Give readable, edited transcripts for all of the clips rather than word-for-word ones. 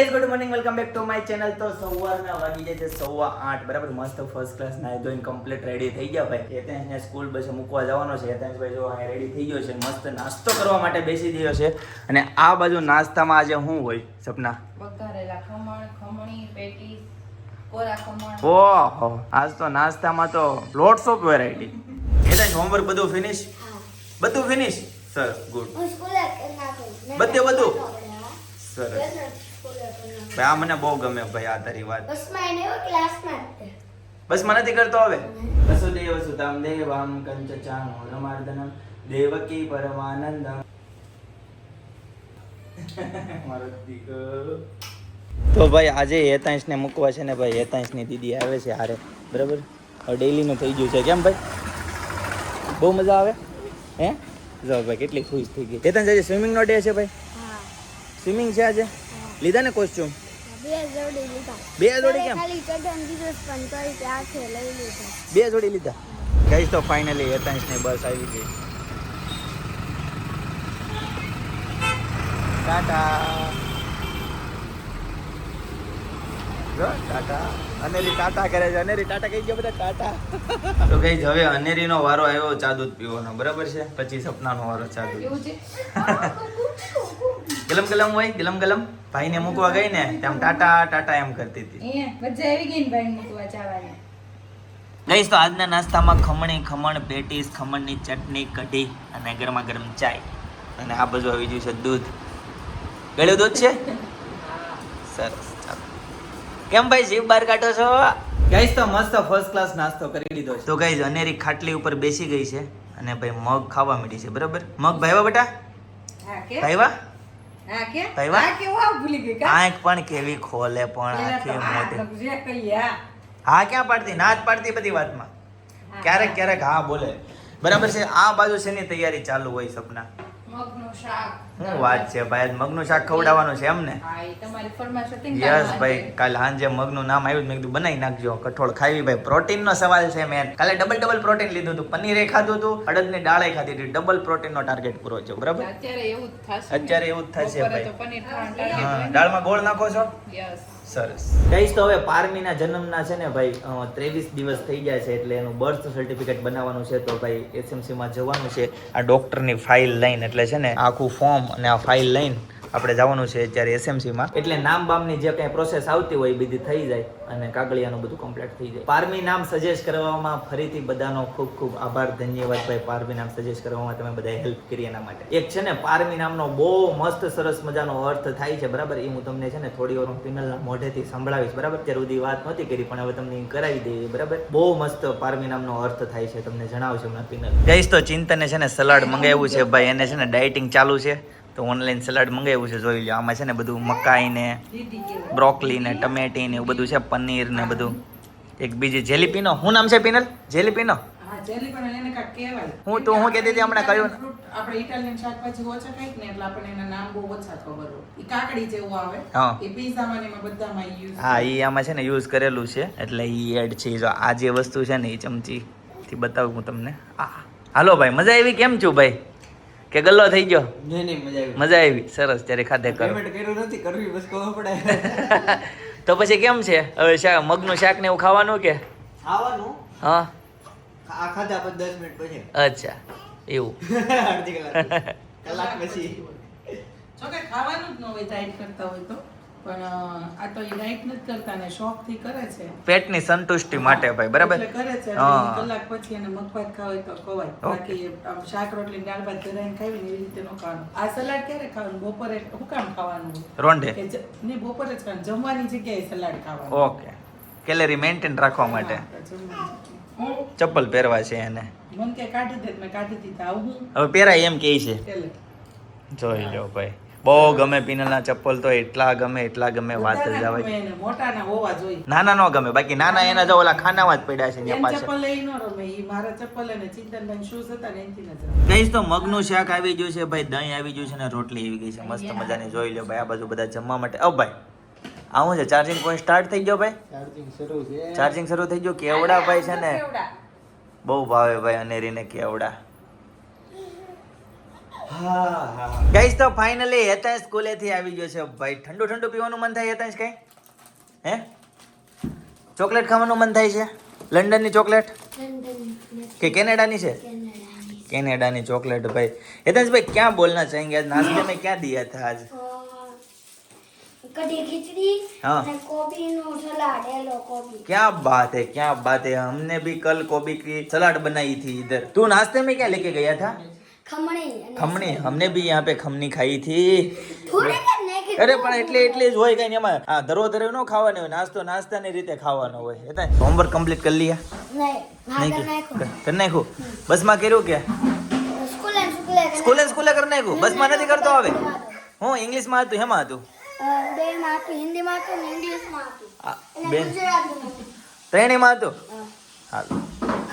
Guys good morning welcome back to my channel. તો સવારના વાગી જાય છે 8:15 બરાબર. મસ્ત ફર્સ્ટ ક્લાસ નાઈ ધોઈને કમ્પ્લીટ રેડી થઈ ગયા ભાઈ. એતેન્સને સ્કૂલ બસ મૂકવા જવાનો છે. એતેન્સ ભાઈ જો અહીં રેડી થઈ ગયો છે, મસ્ત નાસ્તો કરવા માટે બેસી ગયો છે. અને આ બાજુ નાસ્તામાં આજે શું હોય સપના? વઘારેલા ખમણ, ખમણી, પેટીસ, કોરા ખમણ. ઓહો, આજ તો નાસ્તામાં તો લોટ્સ ઓફ વેરાયટી. એતેન્સ હોમવર્ક બધું ફિનિશ? બધું ફિનિશ? સરસ, ગુડ. બધું સરસ ભાઈ. આ મને બહુ ગમે ભાઈ, આ તારી વાત. બસ માં નથી કરતો હવે. વસુદેવ સુતમ દેવમ કંચચાણૂરમર્દનમ દેવકી પરમાનંદમ. મારો દીકરો. તો ભાઈ આજે હેતાંશને મૂકવા છે ને ભાઈ. હેતાંશની દીદી આવે છે હારે બરાબર. હવે ડેઈલીનું થઈ ગયું છે. કેમ ભાઈ, બહુ મજા આવે હે? જો ભાઈ કેટલી ખુશ થઈ ગઈ. હેતાંશ આજે સ્વિમિંગનો ડે છે ભાઈ. સ્વિમિંગ છે આજે? લીધા ને કોસ્ચ્યુમ? બે જોડી કેમ? બે જોડી લીધા. ગાઈસ તો ફાઇનલી હેતાંશની બસ આવી ગઈ. ટાટા જો ટાટા. અનેરી ટાટા કરે છે. અનેરી ટાટા કહી ગયો બધા ટાટા. તો ગાઈસ હવે અનેરીનો વારો આવ્યો ચા દૂધ પીવાનો બરાબર છે. પછી સપનાનો વારો ચા દૂધ. ગલમ ગલમ હોય ગલમ ગલમ. ભાઈને મૂકવા ગઈ ને તેમ ટાટા ટાટા એમ કરતી હતી. મજા આવી ગઈ ને ભાઈ મૂકવા જવાની. ગઈસ તો આજના નાસ્તામાં ખમણી, ખમણ, પેટીસ, ખમણની ચટણી, કઢી અને ગરમા ગરમ ચાય. અને આ બધું આવી ગયું છે દૂધ. ગળ્યું દૂધ છે? સરસ. ચાલો. કેમ ભાઈ જીભ બહાર કાઢો છો? ગઈસ તો મસ્ત ફર્સ્ટ ક્લાસ નાસ્તો કરી લીધો છે. તો ગઈસ અનેરી ખાટલી ઉપર બેસી ગઈ છે અને ભાઈ મગ ખાવા માંડી છે બરાબર. મગ ભાઈવા બેટા? હા કે? ભાઈવા? હા કે? ભાઈવા? હા કે વાહ ભૂલી ગઈ કા? આંખ પણ કેવી ખોલે પણ આખી મોટી. જે કહીયા. હા ક્યાં પાડતી? ના જ પાડતી બધી વાતમાં. ક્યારેક ક્યારેક હા બોલે બરાબર છે. આ બાજુ શેની તૈયારી ચાલુ હોય સપના? મગનું શાક. શું વાત છે ભાઈ, મગનું શાક ખવડાવવાનું છે એમ ને? હા એ તમારી ફરમાઈશ હતી. યસ ભાઈ, કાલે સાંજે મગનું નામ આવ્યું મેં કીધું બનાવી નાખજો. કઠોળ ખાવી ભાઈ, પ્રોટીનનો સવાલ છે મેન. કાલે ડબલ પ્રોટીન લીધું હતું. પનીરે ખાધું હતું, અડદની દાળે ખાધી હતી. ડબલ પ્રોટીનનો ટાર્ગેટ પૂરો છે બરાબર. અત્યારે એવું જ થશે. અત્યારે એવું જ થશે બપોરે ભાઈ. તો પનીર ખાવાનું ટાર્ગેટ હા, હોય ને. દાળમાં ગોળ નાખો છો? યસ. સરસ. ગાઈસ તો હવે પારમીના જન્મના છે ને ભાઈ 23 દિવસ થઈ ગયા છે એટલે એનું બર્થ સર્ટિફિકેટ બનાવવાનું છે. તો ભાઈ એસએમસી માં જવાનું છે આ ડોક્ટરની ફાઇલ લઈને. એટલે છે ને આખું ફોર્મ અને આ ફાઇલ લઈને આપણે જવાનું છે અત્યારે એસએમસી માં. એટલે નામ બામની જે કંઈ પ્રોસેસ આવતી હોય એ બધી થઈ જાય અને કાગળિયાનું બધું કમ્પ્લીટ થઈ જાય. પારમી નામ સજેસ્ટ કરવામાં ફરીથી બધાનો ખૂબ ખૂબ આભાર, ધન્યવાદ ભાઈ. પારમી નામ સજેસ્ટ કરવામાં તમે બધાએ હેલ્પ કરી એના માટે. એક છે ને પારમી નામનો બહુ મસ્ત સરસ મજાનો અર્થ થાય છે બરાબર. એ હું તમને છે ને થોડી વાર પિનલના મોઢેથી સંભળાવીશ બરાબર. ત્યારે સુધી વાત નહોતી કરી પણ હવે તમને કરાવી દઈએ બરાબર. બહુ મસ્ત પારમી નામનો અર્થ થાય છે, તમને જણાવશે હમણાં પિનલ. ગઈશ તો ચિંતને છે ને સલાડ મંગાવ્યું છે ભાઈ. એને છે ને ડાયટિંગ ચાલુ છે તો ઓનલાઈન સલાડ મંગાવ્યું છે. જોઈ લો આમાં છે ને બધું મકાઈ ને બ્રોકલી ને ટમેટી ને એવું બધું છે, પનીર ને બધું. એક બીજી જેલીપીનો શું નામ છે પિનલ? જેલીપીનો? હા જેલી પણ એને કાક કહેવાય. હું તો હું કહેતી હતી હમણાં કહ્યું આપણે ઇટાલિયન શાકભાજી ઓછા ખાઈ ને એટલે આપણને એના નામ બહુ ઓછા ખબર હોય. ઈ કાકડી જેવું આવે. હા. એ પીઝામાં ને એમાં બધામાં યુઝ. હા, એ આમાં છે ને યુઝ કરેલું છે એટલે એ એડ છે. જો આ જે વસ્તુ છે ને એ ચમચી થી બતાવું હું તમને. હાલો ભાઈ, મજા આવી? કેમ છું ભાઈ? કે ગલ્લો થઈ ગયો? મજા આવી. સરસ. ત્યારે ખાધે કરો. તો પછી કેમ છે હવે? મગનું શાક ને એવું ખાવાનું કે? ખાવાનું? હા. આ ખાધા પછી 10 મિનિટ પછી. અચ્છા એવું. અડધી કલાક પછી. જો કે ખાવાનું જ ન હોય ડાયટ કરતા હોય તો. પણ આ તો એ ડાયટ નથી કરતા ને શોખથી કરે છે. પેટની સંતુષ્ટિ માટે ભાઈ બરાબર. એટલે કરે છે. હા. કલાક પછી એને મગભાત ખાવાય તો ખવાય. બાકી આમ શાક રોટલી દાળ ભાત ધરાઈને ખાવી ને એવી રીતે ન ખાવાનું. આ સલાડ ક્યારે ખાવાનું? બપોરે શું કામ ખાવાનું? રોંઢે. કે નહીં બપોરે જ ખાવાનું. જમવાની જગ્યાએ સલાડ ખાવાનું. ઓકે. કેલેરી મેન્ટેન રાખવા માટે. હું ચપ્પલ પહેરવા છે એને. મન કે કાઢી દે મેં કાઢી દીધા. આવું હવે પહેરાય એમ કે છે. પેલે જોઈ લો ભાઈ, બહુ ગમે પિનલના ચપ્પલ તો. એટલા ગમે વાત જ આવે. મોટા ના હોવા જોઈએ. નાના નો ગમે. બાકી નાના એના જો ઓલા ખાનામાં જ પડ્યા છે ત્યાં પાછળ. ચપ્પલ લઈ ન રમે. ઈ મારા ચપ્પલ અને ચિંતનભાઈ શૂઝ હતા ને એનથી ન જ. ગઈશ તો મગનું શાક આવી ગયું છે ભાઈ, દહીં આવી ગયું છે ને રોટલી આવી ગઈ છે મસ્ત મજાની. જોઈ લો ભાઈ આ બાજુ બધા જમવા માટે. ઓ ભાઈ આવું છે ચાર્જિંગ પોઈન્ટ સ્ટાર્ટ થઈ ગયો ભાઈ? ચાર્જિંગ શરૂ થઈ ગયું. કેવડા ભાઈ છે ને બહુ ભાવે ભાઈ અનેરીને કેવડા. ગાઈસ તો ફાઇનલી હેતાંશ સ્કૂલેથી આવી ગયો છે ભાઈ. ઠંડુ ઠંડુ પીવાનું મન થાય હેતાંશ કઈ? હે? ચોકલેટ ખાવાનું મન થાય છે? લંડનની ચોકલેટ કે કેનેડાની છે? કેનેડાની ચોકલેટ भाई. હેતાંશ भाई क्या बोलना चाहेंगे आज नाश्ते में क्या दिया था आज? कढ़ी खिचड़ी हाँ. और गोभी नो सलाद येलो गोभी क्या बात है, क्या बात है. हमने भी कल गोभी की सलाद बनाई थी इधर. तू नाश्ते में क्या लेके गया था? खमणी खमणी. हमने भी यहाँ पे खमनी खाई थी. થોડી કરને કે અરે પણ એટલે જ હોય કઈ નહીં એમાં. આ ધરો નો ખાવાનો હોય, નાસ્તો નાસ્તાની રીતે ખાવાનો હોય. હેતાંશ હોમવર્ક કમ્પ્લીટ કરી લીયા? નહીં નહીં નાખો કરી નાખ્યું. બસમાં કર્યું કે સ્કૂલે કરી નાખ્યું? બસમાં નથી કરતો હવે? હું ઇંગ્લિશમાં હતું, હેમાં હતું? બે માં હતું હિન્દીમાં હતું ને ઇંગ્લિશમાં હતું આ, અને બેન ગુજરાતીમાં હતું ત્રણેયમાં હતું. હા. હાલ.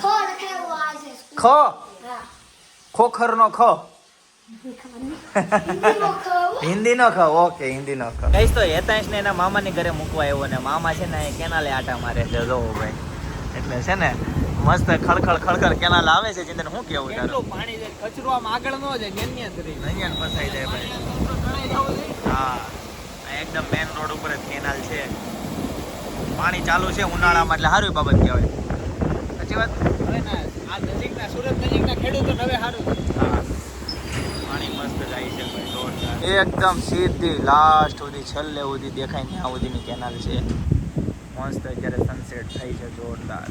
ખો લખાયો આ છે ખો હા ખોખરનો ખો. હિન્દીમાં ખો હિન્દીનો ખો. ઓકે, હિન્દીનો ખો. કઈશ તો હેતાંશ ને એના મામાની ઘરે મૂકવા આવ્યો ને મામા છે ને કેનાલે આટા મારે છે. જોવો ભાઈ, એટલે છે ને મસ્ત ખળખળ કેનાલ આવે છે. ચિંતન શું કેવું તારું? પાણી છે કચરો આમ આગળ ન જાય નેન્યા જ રહી. અહીંયા જ ફસાઈ જાય ભાઈ. હા, આ એકદમ મેન રોડ ઉપર જ કેનાલ છે. પાણી ચાલુ છે ઉનાળામાં એટલે સારી બાબત કહેવાય. સાચી વાત? હવે ના આ નજીકના સુરત નજીકના ખેડૂતો હવે સારું છે. હા, પાણી મસ્ત જાય છે ભાઈ, જોરદાર. એકદમ સીધી લાસ્ટ સુધી છેલ્લે સુધી દેખાય ત્યાં સુધીની કેનાલ છે. મસ્ત અત્યારે સનસેટ થાય છે, જોરદાર.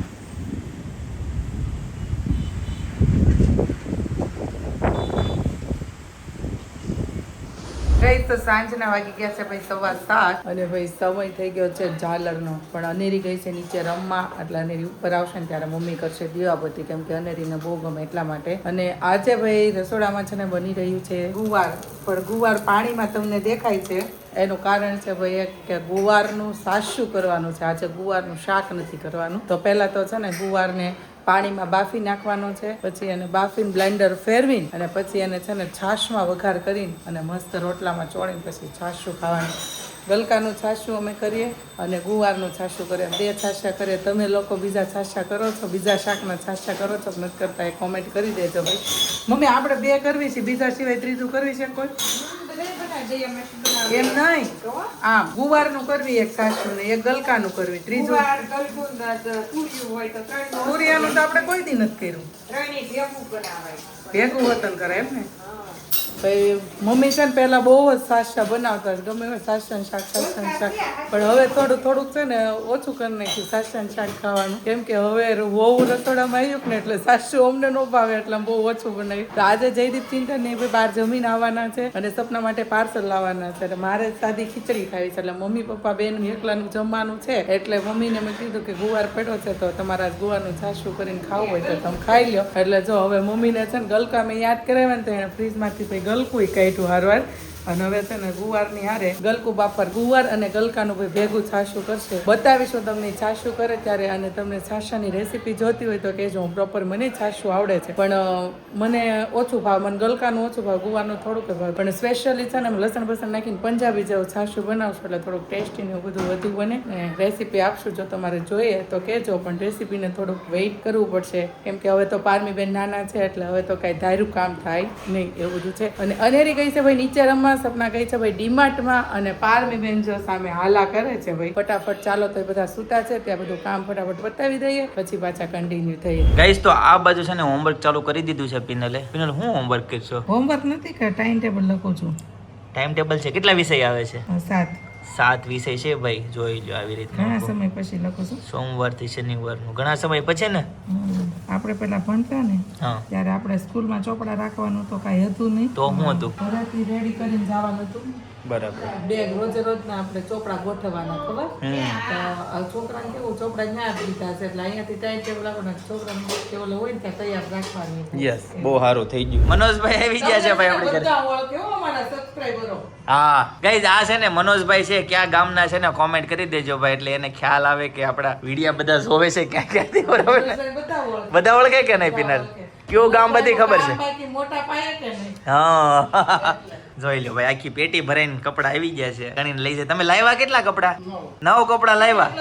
ગઈ તો સાંજના વાગી ગયા છે ભાઈ 7:15 અને ભાઈ સમય થઈ ગયો છે ઝાલરનો. પણ અનેરી ગઈ છે નીચે રમવા, એટલે અનેરી ઉપર આવશે ને ત્યારે મમ્મી કરશે દીવાબત્તી, કેમ કે અનેરીને બહુ ગમે એટલા માટે. અને આજે ભાઈ રસોડામાં છે ને બની રહ્યું છે ગુવાર. પણ ગુવાર પાણીમાં તમને દેખાય છે, એનું કારણ છે ભાઈ એક કે ગુવારનું સાસું કરવાનું છે. આજે ગુવારનું શાક નથી કરવાનું. તો પહેલા તો છે ને ગુવારને પાણીમાં બાફી નાખવાનો છે, પછી એને બાફીને બ્લેન્ડર ફેરવીને અને પછી એને છે ને છાશમાં વઘાર કરીને અને મસ્ત રોટલામાં ચોળીને પછી છાશું ખાવાનું. ગલકાનું છાશું અમે કરીએ અને ગુવારનું છાશું કરીએ. બે છાશા કરીએ. તમે લોકો બીજા છાશા કરો છો, બીજા શાકના છાશા કરો છો કે નથી કરતા એ કોમેન્ટ કરી દેજો ભાઈ. મમ્મી આપણે બે કરવી છે, બીજા સિવાય ત્રીજું કરવી છે કોઈ? એમ નહીં, આમ ગુવારનું કરવી એક છાશું ને એક ગલકાનું કરવી, ત્રીજું તુરિયાનું તો આપણે કોઈ દી નથી કર્યું. ભેગું વતન કરે એમ ને ભાઈ. મમ્મી છે ને પહેલા બહુ જ સાસા બનાવતા જ, ગમે હોય સાસન શાક. પણ હવે થોડુંક છે ને ઓછું કરી નાખ્યું સાસન શાક ખાવાનું, કેમ કે હવે બહુ રસોડામાં આવ્યું ને એટલે સાસુ અમને ન ભાવે એટલે બહુ ઓછું બનાવ્યું. તો આજે જયદીપ ચિંતન ને ભાઈ બહાર જમીને આવવાના છે અને સપના માટે પાર્સલ લાવવાના છે. એટલે મારે સાદી ખીચડી ખાવી છે, એટલે મમ્મી પપ્પા બેન એકલાનું જમવાનું છે. એટલે મમ્મીને મેં કીધું કે ગુવાર પડ્યો છે તો તમારા ગુવારનું છાશું કરીને ખાવું હોય તો તમે ખાઈ લો. એટલે જો હવે મમ્મીને છે ને ગલકા મેં યાદ કરાવ્યા ને તો એને ફ્રીજમાંથી ભાઈ ગલકું કાઢ્યું હારવાર. અને હવે છે ને ગુવારની હારે ગલકું બાપર ગુવાર અને ગલકાનું ભાઈ ભેગું છાશું કરશે. બતાવીશું તમને છાશું કરે ત્યારે. અને તમને છાશાની રેસીપી જોતી હોય તો કહેજો. હું પ્રોપર મને છાશું આવડે છે પણ મને ઓછું ભાવ, મને ગલકાનું ઓછું ભાવ, ગુવારનું થોડુંક ભાવ. પણ સ્પેશિયલી છે ને લસણ બસણ નાખીને પંજાબી જેવું છાશું બનાવશું એટલે થોડુંક ટેસ્ટી ને બધું વધુ બને. રેસીપી આપશું, જો તમારે જોઈએ તો કહેજો. પણ રેસીપીને થોડુંક વેઇટ કરવું પડશે, કેમ કે હવે તો પારમીબેન નાના છે એટલે હવે તો કાંઈ ધાર્યું કામ થાય નહીં એવું બધું છે. અને અનેરી ગઈ છે ભાઈ નીચે રમવા, સપના ગઈ છે ભાઈ ડીમાર્ટમાં અને પારમી બેન જો સામે હાલા કરે છે ભાઈ. ફટાફટ ચાલો તો બધા સૂતા છે ત્યાં બધું કામ ફટાફટ બતાવી દઈએ પછી પાછા કન્ટિન્યુ થઈએ. ગાઈસ તો આ બાજુ છે ને હોમવર્ક ચાલુ કરી દીધું છે પિનલે. પિનલ હું હોમવર્ક કરશો? હોમવર્ક નથી કે ટાઈમ ટેબલ લખું છું. ટાઈમ ટેબલ છે? કેટલા વિષય આવે છે? 7 વિષય છે ભાઈ, જોઈ લો આવી રીતના. ઘણા સમય પછી લખું છું. સોમવારથી શનિવારનું ઘણા સમય પછી ને. આપણે પેલા ભણતા ને હા, ત્યારે આપણે સ્કૂલમાં ચોપડા રાખવાનું તો કાંઈ હતું નહીં. તો હું હતું ઘરેથી રેડી કરીને જવાનું હતું. બરાબર. બેગ રોજના આપણે ચોપડા ગોઠવવાના, ખબર? તો આ છોકરાને કેવું ચોપડા ન્યા જ લીધા છે એટલે અહીંયાથી ટાઈમ ટેબલ આપવાના. છોકરાને ટેબલ હોય ને ત્યાં તૈયાર રાખવાની. યસ, બહુ સારું થઈ ગયું. મનોજભાઈ આવી ગયા છે ભાઈ આપણે ઘરે. બધા ઓળખે હો અમારા સબસ્ક્રાઇબરો. હા ગાઈઝ, આ છે ને મનોજભાઈ છે, ક્યાં ગામના છે ને કોમેન્ટ કરી દેજો ભાઈ, એટલે એને ખ્યાલ આવે કે આપણા વિડિયા બધા જોવે છે ક્યાં ક્યાંથી. બરાબર ને? બધા ઓળખે. બધા ઓળખે કે નહીં પિનલ? કયું ગામ બધી ખબર છે. બાકી મોટા પાયે કે નહીં હા જોઈ લો ભાઈ, આખી પેટી ભરાઈને કપડા આવી ગયા છે. ગણીને લઈ જાય. તમે લાવ્યા કેટલા કપડા? 9 કપડા લાવ્યા.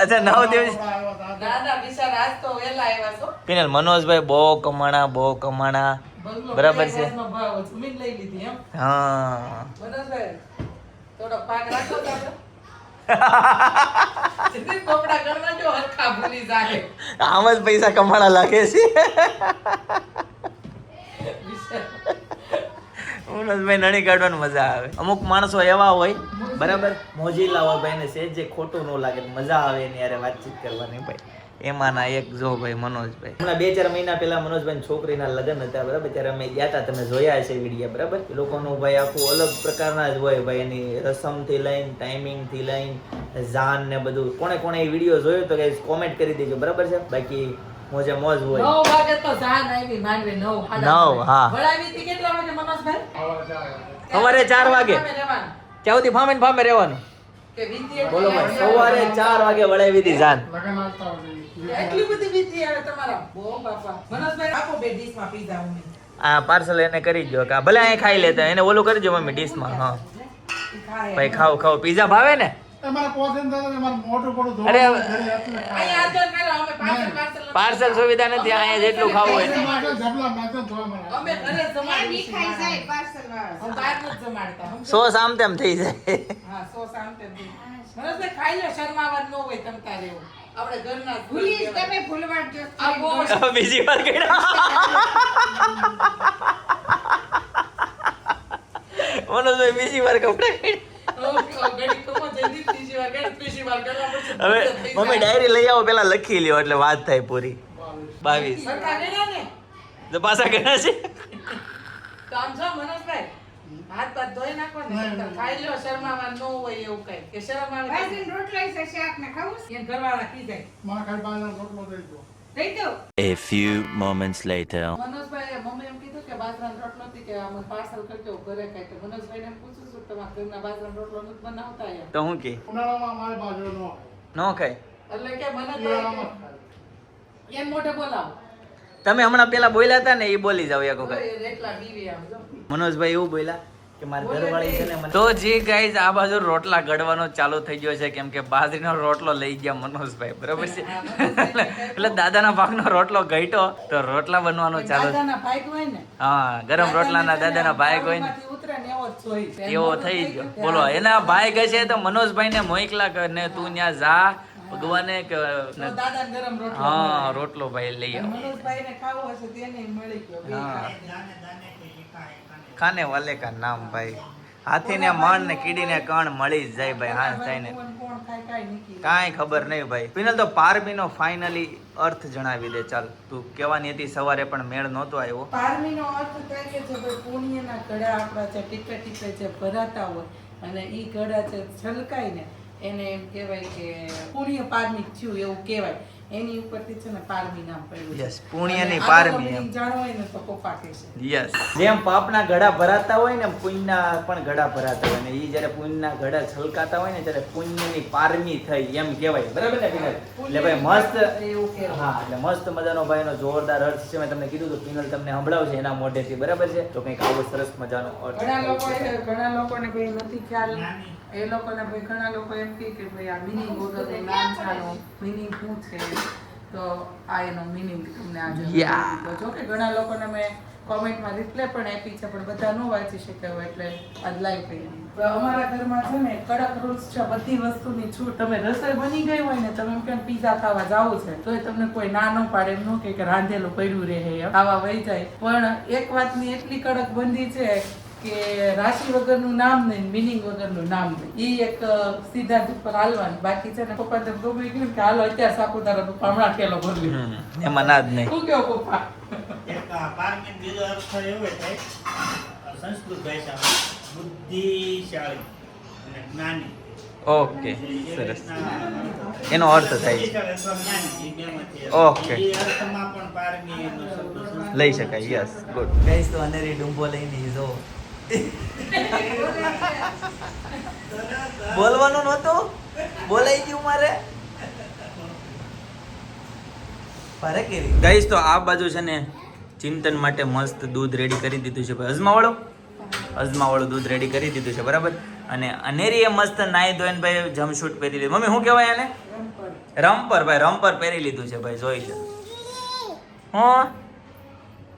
અચ્છા 9 દિવસ. દાદા બિચારા આજ તો વહેલા આવ્યા છો. પિનલ મનોજભાઈ બહુ કમાણા બંગલો બરાબર છે. પચાસમાં ભાવ જમીન લઈ લીધી એમ. હા મનોજભાઈ થોડો પાક રાખો તો આપણે. જેટલી કપડા કરવા જો હરખા ભૂલી જાય. આમ જ પૈસા કમાણા લાગે છે. મનોજભાઈ નણી કાઢવાની મજા આવે. અમુક માણસો એવા હોય બરાબર, મોજીલા હોય ભાઈ, ને સેજ જે ખોટું ન લાગે, મજા આવે એની યારે વાતચીત કરવાની ભાઈ. એમાંના એક જો ભાઈ મનોજભાઈ, હમણાં 2-4 મહિના પહેલા મનોજભાઈ છોકરીના લગ્ન હતા બરાબર, ત્યારે અમે ગયા હતા, તમે જોયા હશે વિડીયો બરાબર. એ લોકોનું ભાઈ આખું અલગ પ્રકારના જ હોય ભાઈ, એની રસમથી લઈને ટાઈમિંગથી લઈને જાન ને બધું. કોણે એ વિડીયો જોયો તો ગાઈસ કોમેન્ટ કરી દેજો બરાબર છે. બાકી મોજે મોજ હોય. 9 વાગે તો જાન આવી માંડવે 9 હા. વળાવી હતી કેટલા વાગે મનોજભાઈ? સવારે 4 વાગે. સામે રહેવાનું. ત્યાં સુધી ફામે રહેવાનું. કે વીંધી બોલો ભાઈ, સવારે 4 વાગે વળાવી હતી જાન. એટલી બધી વીંધી આવે તમારા? બો બાપા. મનોજભાઈ આપો 2 ડીશમાં પીઝા ઉમે. આ પાર્સલ એને કરી દો કે ભલે અહીં ખાઈ લેતા, એને ઓલું કરજો મમ્મી ડીશમાં. હા ભાઈ ખાઓ પીઝા ભાવે ને? અરે અહીંયા આજો કરો અમે પાર્સલ પાર્સલ સુવિધા નથી, અહીંયા જેટલું ખાવું હોય અમે ઘરે જમાડી ખાઈ જાય પાર્સલ વાળા. હું બહાર નથી જમાડતા. સોસ આમ તેમ થઈ જાય. હા સો સામતે મનોજભાઈ ખાઈ લો, શર્માવા ન હોય તમ તારે એવું. આપણે ઘરના ભૂલી તમે ભૂલવાડજો. આ બહુ બીજી વાર કર્યા. મનોજભાઈ બીજી વાર કપડા હવે મમ્મી ડાયરી લઈ આવો, પેલા લખી લ્યો એટલે વાત થાય પૂરી. 22 તો પાછા ગયા છે. હાથ પાથ ધોઈ નાખો ને ખાઈ લો, શર્માવા ન હોય એવું કઈ કે શરમ આવે. રોટલા છે શાક ને ખાવું છે ઘરવાળા કી જાય દઈ દો. A few moments later. મનોજભાઈ મમ્મી એમ કીધું કે બાજરાનો રોટલો નથી કે અમે પાર્સલ કરજો ઘરે ખાય. તો મનોજભાઈ ને પૂછું છું તમારા ઘરના બાજરાનો રોટલો નથી બનાવતા અહીંયા? તો હું કે નો ખાય. એટલે કે મને તો એમ મોઢે બોલાવો. તમે હમણાં પેલા બોલ્યા હતા ને એ બોલી જાવ એક વખત. એટલા બીવી આમ જો. મનોજભાઈ એવું બોલ્યા કે મારી ઘરવાળી છે ને મને. તો જે ગાઈઝ આ બાજુ રોટલા ઘડવાનો ચાલુ થઈ ગયો છે, કેમ કે બાજરીનો રોટલો લઈ ગયા મનોજભાઈ બરાબર છે. એટલે દાદાના ભાગનો રોટલો ઘટ્યો તો રોટલા બનવાનો ચાલુ. દાદાના ભાઈ હોય ને. હા ગરમ રોટલાના દાદાના ભાઈ હોય ને એમાંથી ઉતરે ને એવો જ જોઈએ. એવો થઈ ગયો. બોલો એના ભાઈ કહે છે તો મનોજભાઈ ને મોકલા ને તું ત્યાં જા ભગવાને કે તો દાદાને ગરમ રોટલો હા રોટલો ભાઈ લઈ આવો. મનોજભાઈ ને ખાવો હશે તેને મળી ગયો. બે હા. ખાય. ખાને વાલે કા નામ ભાઈ. હાથીને મણ ને કીડીને કણ મળી જ જાય ભાઈ. હા થાય ને કોણ ખાય કાઈ નથી. કાંઈ ખબર નહીં ભાઈ. પિનલ તો પારમીનો ફાઇનલી અર્થ જણાવી દે. ચાલ તું કહેવાની હતી સવારે પણ મેળ નહોતો આવ્યો. પારમીનો અર્થ થાય કે જે ભાઈ પુણ્યના ઘડા આપણા જે ટીપે ટીપે જે ભરાતા હોય અને ઈ ઘડા જે છલકાય ને એને એમ કહેવાય કે પુણ્ય પારમી થયું એવું કહેવાય. એની ઉપરથી છે ને પારમી નામ પડ્યું. યસ પુણ્યની અને પારમી આગળનો એમ. meaning જાણવો હોય ને તો પપ્પા કહેશે. યસ જેમ પાપના ઘડા ભરાતા હોય ને પુણ્યના પણ ઘડા ભરાતા હોય ને ઈ જ્યારે પુણ્યના ઘડા છલકાતા હોય ને ત્યારે પુણ્યની પારમી થઈ એમ કહેવાય બરાબર ને પિનલ? એટલે ભાઈ મસ્ત એવું કહેવાય. હા એટલે મસ્ત મજાનો ભાઈ એનો જોરદાર અર્થ છે. મેં તમને કીધું તો પિનલ તમને સંભળાવશે એના મોઢેથી બરાબર છે. તો કંઈક આવો સરસ મજાનો અર્થ ઘણા લોકોને ભાઈ નથી ખ્યાલ. એ લોકોને ભાઈ ઘણા લોકો એમ કહે કે ભાઈ આ મિનિંગ વગરનું નામ ચાલો મિનિંગ શું છે, તો આ એનો મિનિંગ તમને આજે Yeah. તો જો કે ઘણા લોકોને મેં કોમેન્ટમાં રિપ્લાય પણ આપી છે પણ બધા ન વાંચી શક્યા હોય એટલે આજ લાઈવ કરી. અમારા ઘરમાં છે ને કડક રૂલ્સ છે બધી વસ્તુની છૂટ. તમે રસોઈ બની ગઈ હોય ને તમે એમ કે પીઝા ખાવા જાવું છે તો તમને કોઈ ના ન પાડે એમ ન કે રાંધેલું પડ્યું રહે એમ ખાવા વહી જાય. પણ એક વાતની એટલી કડક બંધી છે કે રાશિ વગરનું નામ નહીં, મિનિંગ વગરનું નામ નહીં. ઈ એક સિદ્ધાંત ઉપર હાલવાનું. બાકી છે ને પપ્પા તો ગમે ગયું કે હાલો અત્યારે સાપુતારા પપ્પા હમણાં ઠેલો ભરલી. એમાં ના જ નહીં. શું કેવો પપ્પા? એક પારમી બીજો અર્થ એવો થાય સંસ્કૃત ભાષામાં બુદ્ધિશાળી અને જ્ઞાની. ઓકે સરસ એનો અર્થ થાય છે. ઓકે. એ અર્થમાં પણ પારમીનો શબ્દ સંસ્કૃત લઈ શકાય. Yes good. ગાઈસ તો અનેરી ડુંબો લઈને જો બોલવાનું નહોતું, બોલાઈ ગયું મારે. ભારે કેવી ગાઈસ તો આ બાજુ છે ને ચિંતન માટે મસ્ત દૂધ રેડી કરી દીધું છે ભાઈ અજમાવાળું દૂધ રેડી કરી દીધું છે બરાબર. અને અનેરીએ મસ્ત નાઈ ધોઈને ભાઈ જમશૂટ પહેરી લીધું. મમ્મી શું કહેવાય એને? રમ્પર પહેરી લીધું છે ભાઈ, જોઈ લે. હા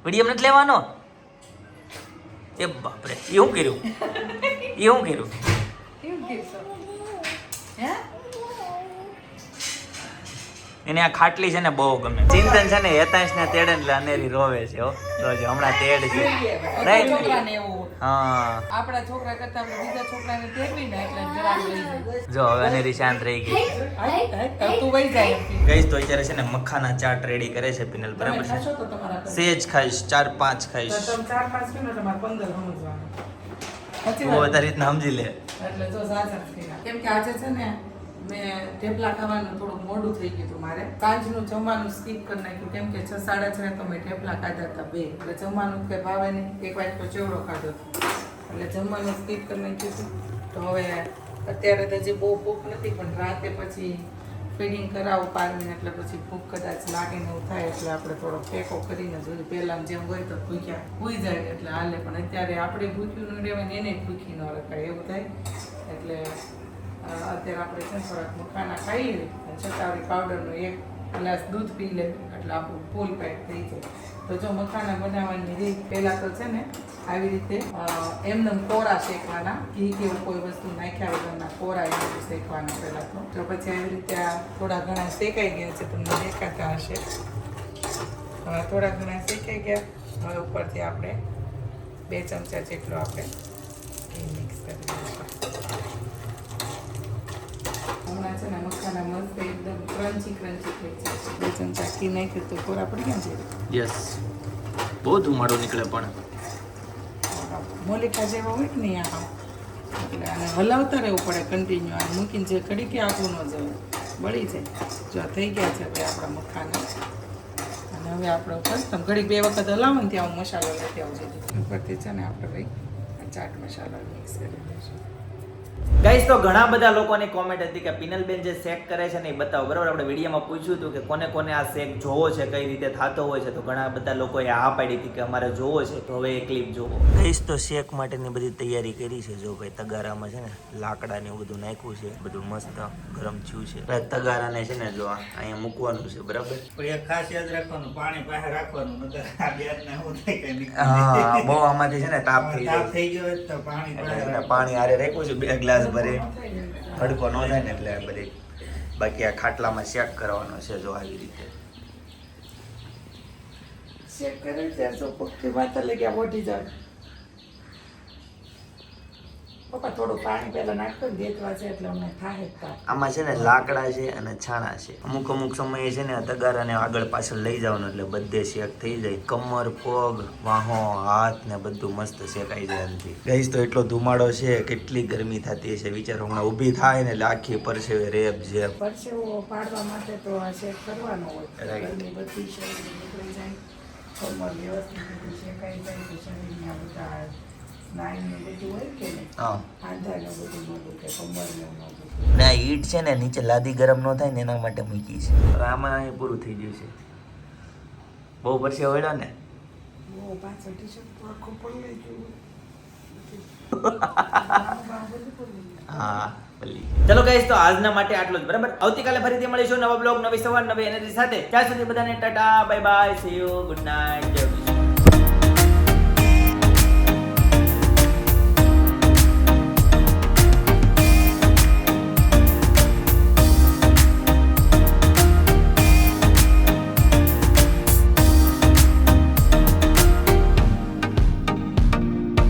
વિડીયો નથી લેવાનો. એ બાપરે એ શું કર્યું? એને આ ખાટલી છે ને બહુ ગમે. ચિંતન છે ને હેતાંશ ને તેડે એટલે અનેરી રોવે છે. હો જોજો હમણાં તેડ છે. છોકરાને એવું હા આપણા છોકરા કરતા આપણે બીજા છોકરાને તેડવી ને એટલે જરા લઈ જાય. જો હવે અનેરી શાંત રહી ગઈ. તું વહી જાય એમ કે. ગઈશ તો અત્યારે છે ને મખાના ચાટ રેડી કરે છે પિનલ બરાબર તમે છે. ખાશો તો તમારા ઘરે. સેજ ખાઈશ 4-5 ખાઈશ. તો તમે 4-5 કિલો તમારે 15 સમજવાનું. સાચી તું વાત? વધારે રીતના સમજી લે. એટલે જો સાચા થયા. કેમ કે આજે છે ને મેં થેપલા ખાવાનું થોડુંક મોડું થઈ ગયું હતું મારે. સાંજનું જમવાનું સ્કીપ કરી નાખ્યું કેમ કે 6-6:30 તો મેં થેપલા ખાધા હતા 2. એટલે જમવાનું કઈ ભાવે નહીં. એક વાટકો ચેવડો ખાધો હતો એટલે જમવાનું સ્કીપ કરી નાખ્યું હતું. તો હવે અત્યારે તો હજી બહુ ભૂખ નથી પણ રાતે પછી ફીડિંગ કરાવું પારવીને એટલે પછી ભૂખ કદાચ લાગે ને એવું થાય એટલે આપણે થોડો ટેકો કરીને જોઈએ. પહેલાં જેમ હોય તો ભૂખ્યા ભૂઈ જાય એટલે હાલે પણ અત્યારે આપણે ભૂખ્યું ન રહેવાય ને એને ભૂખી ન રખાય એવું થાય એટલે અત્યારે આપણે છે ને થોડાક મખાના ખાઈએ અને શતાવરી પાવડરનો 1 ગ્લાસ દૂધ પી લે એટલે આપણું ફૂલ પેટ થઈ જાય. તો જો મખાના બનાવવાની રીત પહેલાં તો છે ને આવી રીતે એમને કોરા શેકવાના. ઘી કે એવું કોઈ વસ્તુ નાખ્યા વગરના કોરા એ બધું શેકવાના પહેલાં તો પછી આવી રીતે આ થોડા ઘણા શેકાઈ ગયા છે તમને દેખાતા હશે. થોડા ઘણા શેકાઈ ગયા. હવે ઉપરથી આપણે 2 ચમચા જેટલો આપણે ઘી મિક્સ કરી દઈશું. હમણાં છે ને મખાના મસ્ત એકદમ ક્રન્ચી થઈ જાય. 2 ચમચા ઘી નાખ્યું તો કોરા પડી ગયા છે. યસ બહુ ધુમાડો નીકળે પણ મોલિકા જેવા હોય કે નહીં આ એટલે આને હલાવતા રહેવું પડે કન્ટિન્યુ. આ મૂકીને જે ઘડી કે આખું ન જાય બળી જાય. જો આ થઈ ગયા છે ભાઈ આપણા મખાના. અને હવે આપણે બસ તમે ઘડીક 2 વખત હલાવો ને ત્યાં હું મસાલો લેતી આવું છું. ઉપરથી છે ને આપણે ભાઈ આ ચાટ મસાલો મિક્સ કરી દઈશું. ગાઈસ તો ઘણા બધા લોકોની કોમેન્ટ હતી કે પિનલબેન જે શેક કરે છે ને એ બતાવો બરાબર. આપણે વિડીયોમાં પૂછ્યું હતું કે કોને કોને આ શેક જોવો છે, કઈ રીતે થતો હોય છે. તો ઘણા બધા લોકોએ હા પાડી હતી કે અમારે જોવો છે. તો હવે એ ક્લિપ જોવો. ગાઈસ તો શેક માટેની બધી તૈયારી કરી છે. જો ભાઈ તગારામાં છે ને લાકડા ને એવું બધું નાખ્યું છે. બધું મસ્ત ગરમ થયું છે. તગારાને છે ને જો અહીંયા મૂકવાનું છે બરાબર. પણ એક ખાસ યાદ રાખવાનું, પાણી પાસે રાખવાનું, નકર આ ગેસને હું થઈ કઈ નીકળી હા બહુ આમાંથી છે ને તાપ થઈ તાપ જાય. થઈ ગયો હોય તો પાણી પાસે એટલે પાણી હારે રાખ્યું છે 2 ગ્લાસ ભરે તડકો ન થાય ને એટલે બધી. બાકી આ ખાટલામાં શેક કરવાનો છે જો આવી રીતે. શેક કરે ત્યારે તો પક્ષી માથા લઈ ગયા મોટી જાય. પપ્પા થોડું પાણી પહેલા નાખતો ને દેતવા છે એટલે અમને થાય જ તાપ. આમાં છે ને લાકડા છે અને છાણા છે. અમુક સમયે છે ને તગારાને આગળ પાછળ લઈ જવાનું એટલે બધે શેક થઈ જાય. કમર, પગ, વાહો, હાથ ને બધું મસ્ત શેકાઈ જાય એનાથી. ગઈશ તો એટલો ધુમાડો છે, કેટલી ગરમી થતી હશે વિચારો. હમણાં ઊભી થાય ને એટલે આખી પરસેવે રેબ જેબ. પરસેવો પાડવા માટે તો આ શેક કરવાનો હોય. Right. ગરમી બધી શરીર નીકળી જાય, કમર વ્યવસ્થિત રીતે શેકાઈ જાય તો શરીરની આ બધા સ્નાયુને બધું હોય કે નહીં, હા આંધાને બધું ન દુખે, કમરને ન દુખે. ને આ ઈટ છે ને નીચે લાદી ગરમ ન થાય ને એના માટે મૂકી છે. હવે આમાં અહીં પૂરું થઈ ગયું છે. બહુ પરસેવો વળ્યો ને. બહુ પાછળ ટી-શર્ટ તો આખું પલળી ગયું. હા ચલો ગાઈસ તો આજના માટે આટલું જ બરાબર. આવતીકાલે ફરીથી મળીશું નવા બ્લોગ, નવી સવાર, નવી એનર્જી સાથે. ત્યાં સુધી બધાને Tata bye bye, C you, good night.